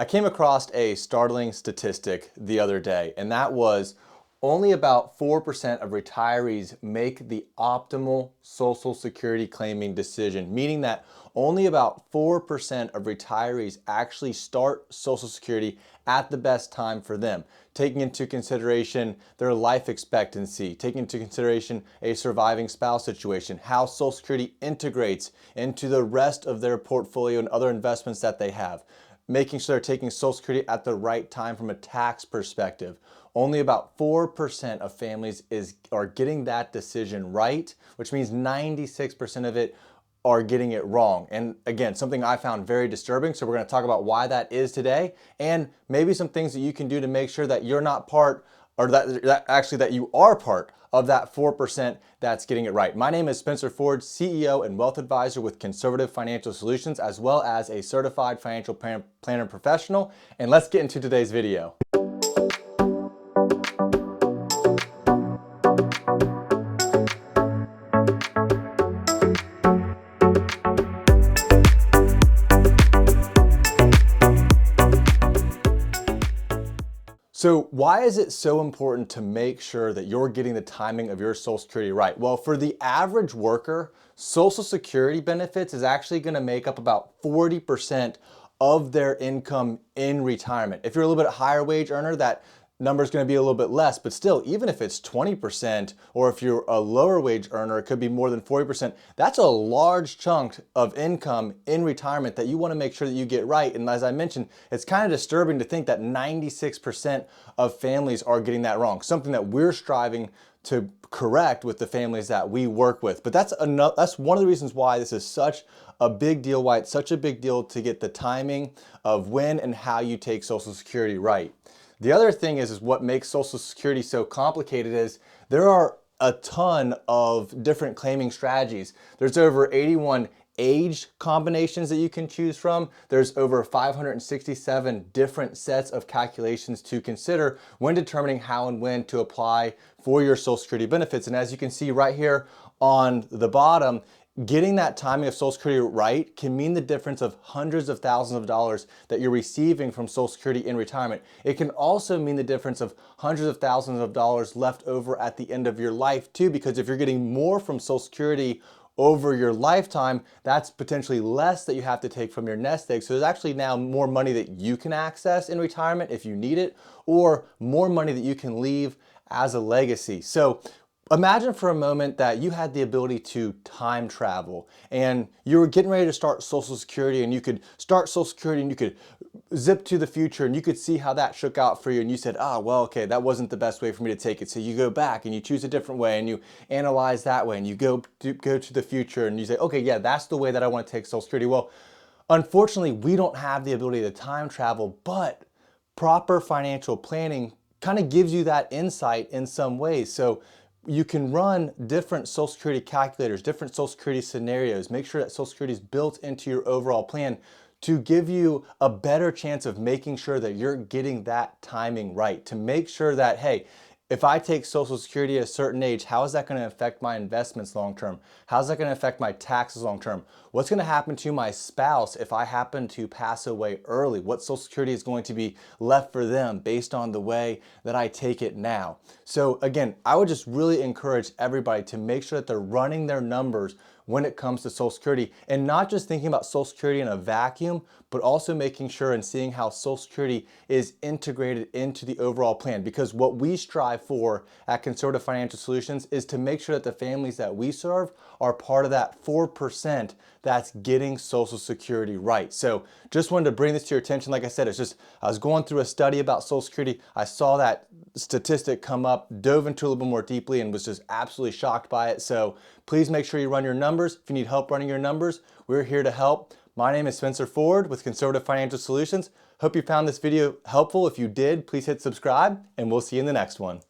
I came across a startling statistic the other day, and that was only about 4% of retirees make the optimal Social Security claiming decision, meaning that only about 4% of retirees actually start Social Security at the best time for them, taking into consideration their life expectancy, taking into consideration a surviving spouse situation, how Social Security integrates into the rest of their portfolio and other investments that they have, making sure they're taking Social Security at the right time from a tax perspective. Only about 4% of families are getting that decision right, which means 96% of it are getting it wrong. And again, something I found very disturbing. So we're going to talk about why that is today, and maybe some things that you can do to make sure that you're not part, or that you are part of that 4% that's getting it right. My name is Spencer Ford, CEO and wealth advisor with Conservative Financial Solutions, as well as a certified financial planner professional. And let's get into today's video. So why is it so important to make sure that you're getting the timing of your Social Security right? Well, for the average worker, Social Security benefits is actually going to make up about 40% of their income in retirement. If you're a little bit higher wage earner, that number is going to be a little bit less, but still, even if it's 20%, or if you're a lower wage earner, it could be more than 40%. That's a large chunk of income in retirement that you want to make sure that you get right. And as I mentioned, it's kind of disturbing to think that 96% of families are getting that wrong, something that we're striving to correct with the families that we work with. But that's one of the reasons why this is such a big deal, why it's such a big deal to get the timing of when and how you take Social Security right. The other thing is what makes Social Security so complicated is there are a ton of different claiming strategies. There's over 81 age combinations that you can choose from. There's over 567 different sets of calculations to consider when determining how and when to apply for your Social Security benefits. And as you can see right here on the bottom, getting that timing of Social Security right can mean the difference of hundreds of thousands of dollars that you're receiving from Social Security in retirement. It can also mean the difference of hundreds of thousands of dollars left over at the end of your life too, because if you're getting more from Social Security over your lifetime, that's potentially less that you have to take from your nest egg. So there's actually now more money that you can access in retirement if you need it, or more money that you can leave as a legacy. So imagine for a moment that you had the ability to time travel and you were getting ready to start Social Security, and you could start Social Security and you could zip to the future and you could see how that shook out for you, and you said, well, okay, that wasn't the best way for me to take it. So you go back and you choose a different way and you analyze that way, and you go to the future and you say, okay, yeah, that's the way that I want to take Social Security. Well, unfortunately, we don't have the ability to time travel, but proper financial planning kind of gives you that insight in some ways. So you can run different Social Security calculators, different Social Security scenarios, make sure that Social Security is built into your overall plan to give you a better chance of making sure that you're getting that timing right, to make sure that, hey, if I take Social Security at a certain age, how is that going to affect my investments long term? How's that going to affect my taxes long term? What's going to happen to my spouse if I happen to pass away early? What Social Security is going to be left for them based on the way that I take it now? So again, I would just really encourage everybody to make sure that they're running their numbers when it comes to Social Security, and not just thinking about Social Security in a vacuum, but also making sure and seeing how Social Security is integrated into the overall plan. Because what we strive for at Conservative Financial Solutions is to make sure that the families that we serve are part of that 4% that's getting Social Security right. So just wanted to bring this to your attention. Like I said, I was going through a study about Social Security. I saw that statistic come up, dove into it a little bit more deeply, and was just absolutely shocked by it. So please make sure you run your numbers. If you need help running your numbers, we're here to help. My name is Spencer Ford with Conservative Financial Solutions. Hope you found this video helpful. If you did, please hit subscribe, and we'll see you in the next one.